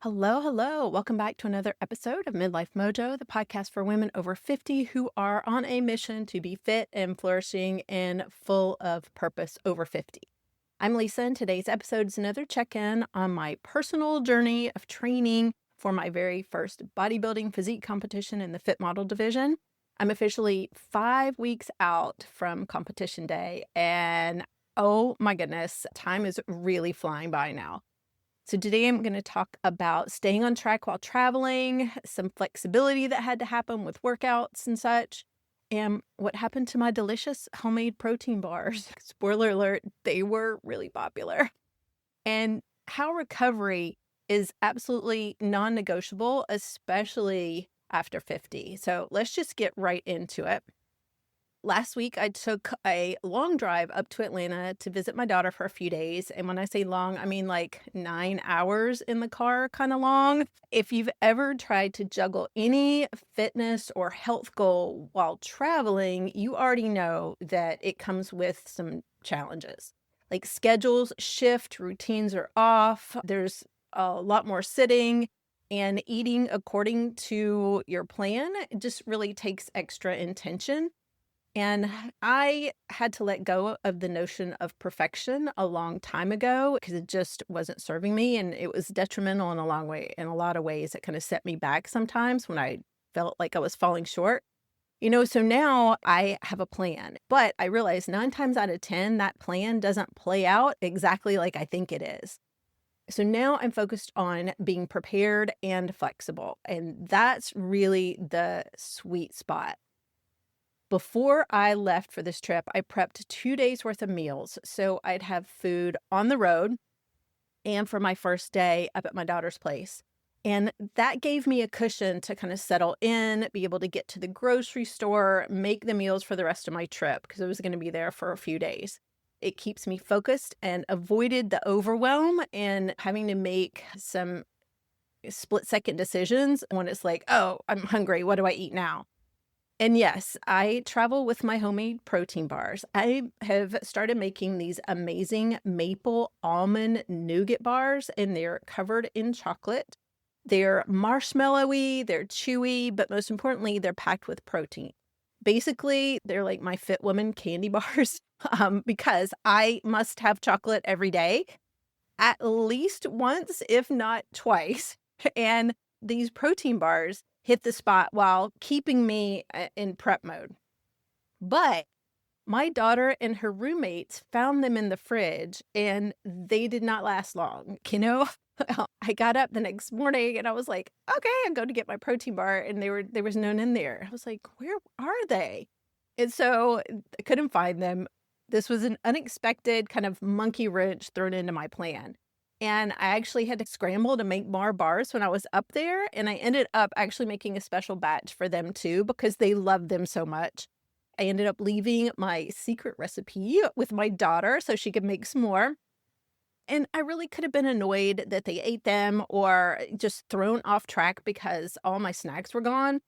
Hello, hello. Welcome back to another episode of Midlife Mojo, the podcast for women over 50 who are on a mission to be fit and flourishing and full of purpose over 50. I'm Lisa, and today's episode is another check-in on my personal journey of training for my very first bodybuilding physique competition in the fit model division. I'm officially 5 weeks out from competition day, and oh my goodness, time is really flying by now. So today I'm going to talk about staying on track while traveling, some flexibility that had to happen with workouts and such, and what happened to my delicious homemade protein bars. Spoiler alert, they were really popular. And how recovery is absolutely non-negotiable, especially after 50. So let's just get right into it. Last week, I took a long drive up to Atlanta to visit my daughter for a few days. And when I say long, I mean like 9 hours in the car, kind of long. If you've ever tried to juggle any fitness or health goal while traveling, you already know that it comes with some challenges. Like schedules shift, routines are off, there's a lot more sitting, and eating according to your plan just really takes extra intention. And I had to let go of the notion of perfection a long time ago because it just wasn't serving me, and it was detrimental in in a lot of ways. It kind of set me back sometimes when I felt like I was falling short. So now I have a plan, but I realize 9 times out of 10 that plan doesn't play out exactly like I think it is. So now I'm focused on being prepared and flexible, and that's really the sweet spot. Before I left for this trip, I prepped 2 days worth of meals, so I'd have food on the road and for my first day up at my daughter's place. And that gave me a cushion to kind of settle in, be able to get to the grocery store, make the meals for the rest of my trip because I was going to be there for a few days. It keeps me focused and avoided the overwhelm and having to make some split-second decisions when it's like, oh, I'm hungry. What do I eat now? And yes, I travel with my homemade protein bars. I have started making these amazing maple almond nougat bars, and they're covered in chocolate. They're marshmallowy, they're chewy, but most importantly, they're packed with protein. Basically, they're like my Fit Woman candy bars because I must have chocolate every day, at least once, if not twice. And these protein bars hit the spot while keeping me in prep mode. But my daughter and her roommates found them in the fridge and they did not last long. I got up the next morning and I was like, okay, I'm going to get my protein bar. And there was none in there. I was like, where are they? And so I couldn't find them. This was an unexpected kind of monkey wrench thrown into my plan. And I actually had to scramble to make more bars when I was up there, and I ended up actually making a special batch for them too because they loved them so much. I ended up leaving my secret recipe with my daughter so she could make some more. And I really could have been annoyed that they ate them or just thrown off track because all my snacks were gone.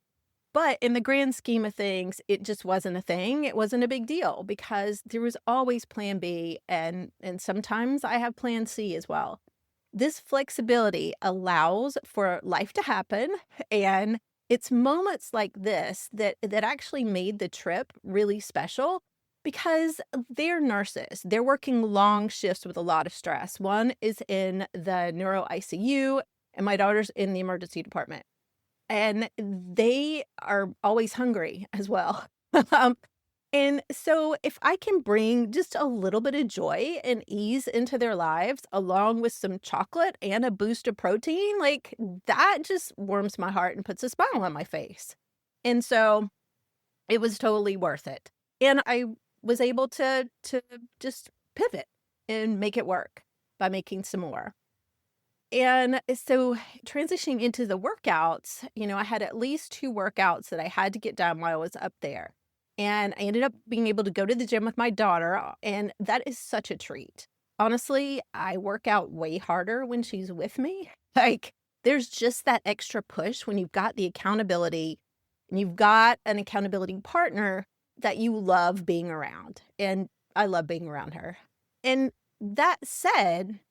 But in the grand scheme of things, it just wasn't a thing. It wasn't a big deal because there was always plan B and sometimes I have plan C as well. This flexibility allows for life to happen, and it's moments like this that actually made the trip really special because they're nurses. They're working long shifts with a lot of stress. One is in the neuro ICU and my daughter's in the emergency department. And they are always hungry as well. Um, and so if I can bring just a little bit of joy and ease into their lives, along with some chocolate and a boost of protein, like that just warms my heart and puts a smile on my face. And so it was totally worth it. And I was able to just pivot and make it work by making some more. And so transitioning into the workouts, I had at least 2 workouts that I had to get done while I was up there. And I ended up being able to go to the gym with my daughter, and that is such a treat. Honestly, I work out way harder when she's with me. Like, there's just that extra push when you've got the accountability and you've got an accountability partner that you love being around. And I love being around her. And that said,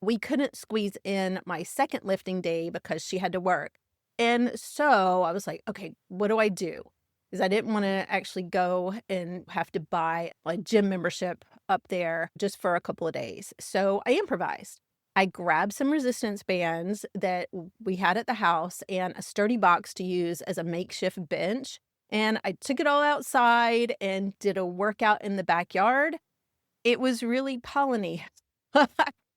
we couldn't squeeze in my second lifting day because she had to work. And so I was like, okay, what do I do? Because I didn't want to actually go and have to buy a gym membership up there just for a couple of days. So I improvised. I grabbed some resistance bands that we had at the house and a sturdy box to use as a makeshift bench. And I took it all outside and did a workout in the backyard. It was really polleny.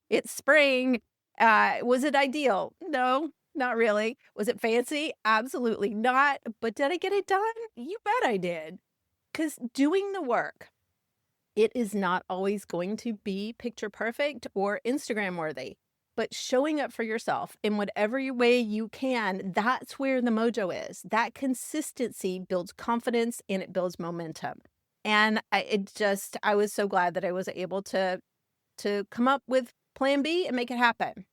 It's spring. Was it ideal? No, not really. Was it fancy? Absolutely not. But did I get it done? You bet I did. Because doing the work, it is not always going to be picture perfect or Instagram worthy. But showing up for yourself in whatever way you can, that's where the mojo is. That consistency builds confidence and it builds momentum. And I was so glad that I was able to come up with plan B and make it happen.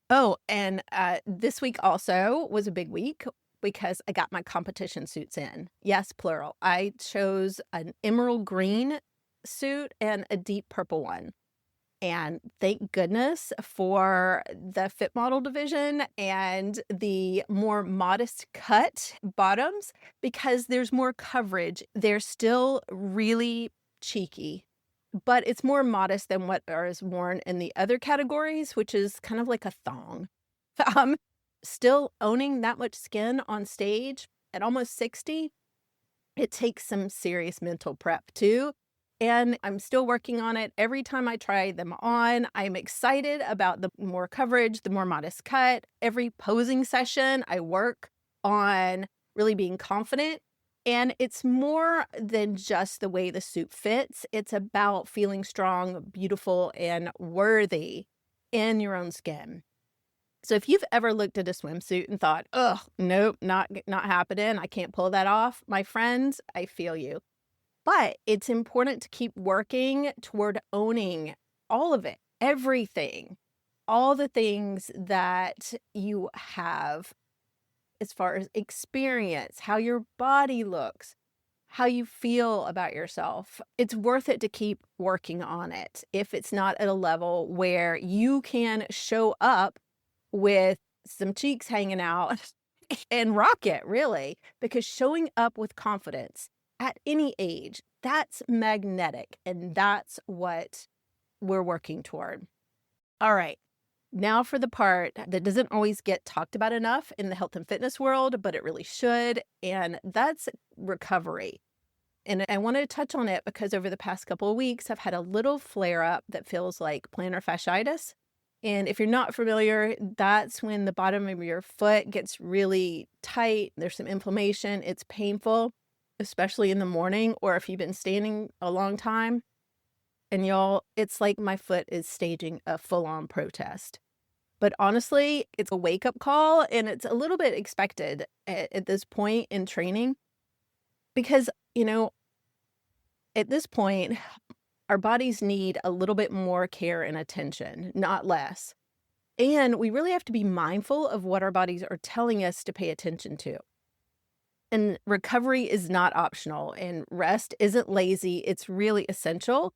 Oh, and this week also was a big week because I got my competition suits in. Yes, plural. I chose an emerald green suit and a deep purple one. And thank goodness for the fit model division and the more modest cut bottoms because there's more coverage. They're still really cheeky, but it's more modest than what is worn in the other categories, which is kind of like a thong. Um, Still owning that much skin on stage at almost 60, it takes some serious mental prep too. And I'm still working on it. Every time I try them on, I'm excited about the more coverage, the more modest cut. Every posing session, I work on really being confident. And it's more than just the way the suit fits. It's about feeling strong, beautiful, and worthy in your own skin. So if you've ever looked at a swimsuit and thought, "Ugh, nope, not happening. I can't pull that off." My friends, I feel you. But it's important to keep working toward owning all of it, everything, all the things that you have as far as experience, how your body looks, how you feel about yourself. It's worth it to keep working on it if it's not at a level where you can show up with some cheeks hanging out and rock it, really, because showing up with confidence at any age, that's magnetic, and that's what we're working toward. All right. Now for the part that doesn't always get talked about enough in the health and fitness world, but it really should, and that's recovery. And I wanted to touch on it because over the past couple of weeks, I've had a little flare up that feels like plantar fasciitis. And if you're not familiar, that's when the bottom of your foot gets really tight. There's some inflammation. It's painful, especially in the morning or if you've been standing a long time. And y'all, it's like my foot is staging a full-on protest. But honestly, it's a wake-up call and it's a little bit expected at this point in training because, at this point, our bodies need a little bit more care and attention, not less. And we really have to be mindful of what our bodies are telling us to pay attention to. And recovery is not optional, and rest isn't lazy, it's really essential.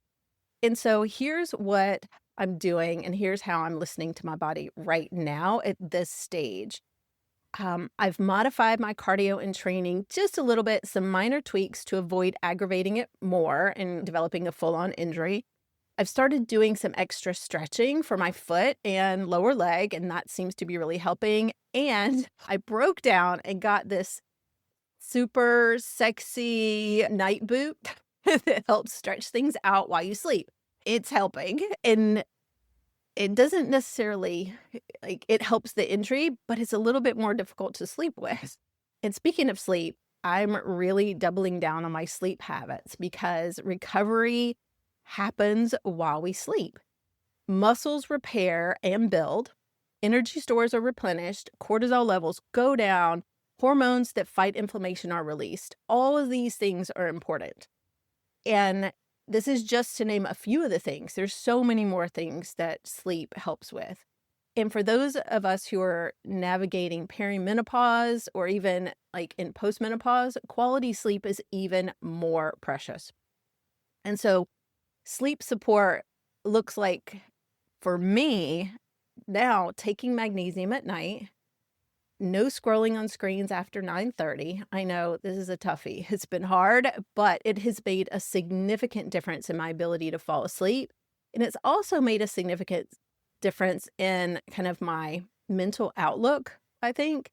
And so here's what I'm doing, and here's how I'm listening to my body right now at this stage. I've modified my cardio and training just a little bit, some minor tweaks to avoid aggravating it more and developing a full-on injury. I've started doing some extra stretching for my foot and lower leg, and that seems to be really helping. And I broke down and got this super sexy night boot that helps stretch things out while you sleep. It's helping. And it doesn't necessarily, it helps the injury, but it's a little bit more difficult to sleep with. And speaking of sleep, I'm really doubling down on my sleep habits because recovery happens while we sleep. Muscles repair and build, energy stores are replenished, cortisol levels go down, hormones that fight inflammation are released. All of these things are important. And this is just to name a few of the things. There's so many more things that sleep helps with. And for those of us who are navigating perimenopause or even like in postmenopause, quality sleep is even more precious. And so sleep support looks like For me, now taking magnesium at night, no scrolling on screens after 9:30. I know this is a toughie. It's been hard, but it has made a significant difference in my ability to fall asleep. And it's also made a significant difference in kind of my mental outlook, I think.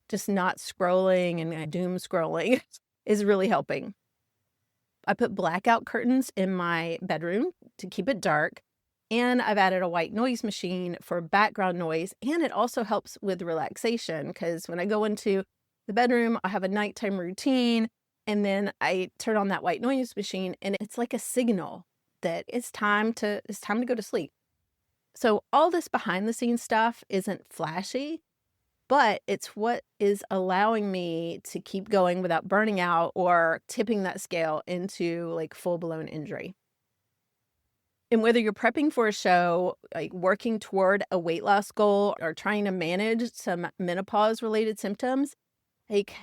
Just not scrolling and doom scrolling is really helping. I put blackout curtains in my bedroom to keep it dark. And I've added a white noise machine for background noise. And it also helps with relaxation because when I go into the bedroom, I have a nighttime routine. And then I turn on that white noise machine and it's like a signal that it's time to go to sleep. So all this behind the scenes stuff isn't flashy, but it's what is allowing me to keep going without burning out or tipping that scale into like full-blown injury. And whether you're prepping for a show, like working toward a weight loss goal, or trying to manage some menopause-related symptoms, like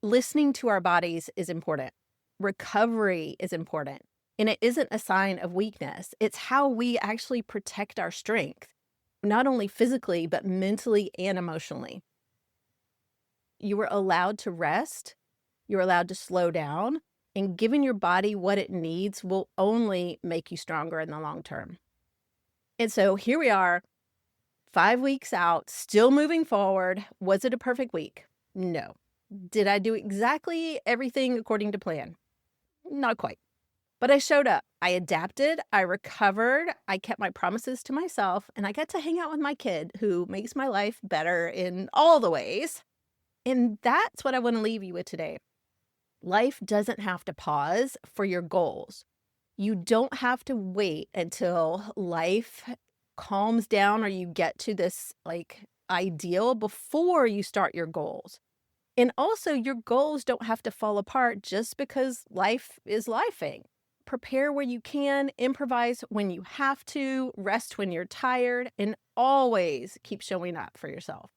listening to our bodies is important. Recovery is important. And it isn't a sign of weakness. It's how we actually protect our strength, not only physically, but mentally and emotionally. You are allowed to rest. You're allowed to slow down. And giving your body what it needs will only make you stronger in the long term. And so here we are, 5 weeks out, still moving forward. Was it a perfect week? No. Did I do exactly everything according to plan? Not quite. But I showed up. I adapted. I recovered. I kept my promises to myself. And I got to hang out with my kid who makes my life better in all the ways. And that's what I want to leave you with today. Life doesn't have to pause for your goals. You don't have to wait until life calms down or you get to this like ideal before you start your goals. And also your goals don't have to fall apart just because life is lifing. Prepare where you can, improvise when you have to, rest when you're tired, and always keep showing up for yourself.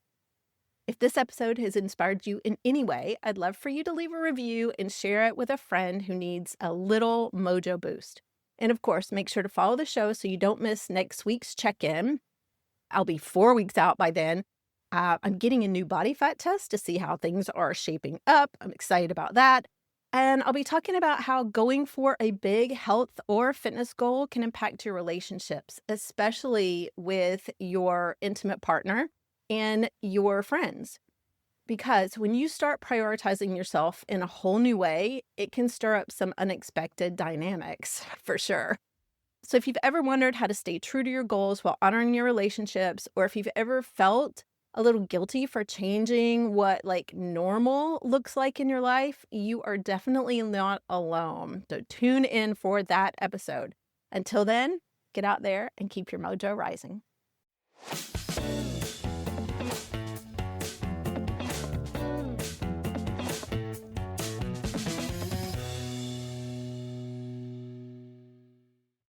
If this episode has inspired you in any way, I'd love for you to leave a review and share it with a friend who needs a little mojo boost. And of course, make sure to follow the show so you don't miss next week's check-in. I'll be 4 weeks out by then. I'm getting a new body fat test to see how things are shaping up. I'm excited about that. And I'll be talking about how going for a big health or fitness goal can impact your relationships, especially with your intimate partner and your friends. Because when you start prioritizing yourself in a whole new way, it can stir up some unexpected dynamics for sure. So if you've ever wondered how to stay true to your goals while honoring your relationships, or if you've ever felt a little guilty for changing what like normal looks like in your life, you are definitely not alone. So tune in for that episode. Until then, get out there and keep your mojo rising.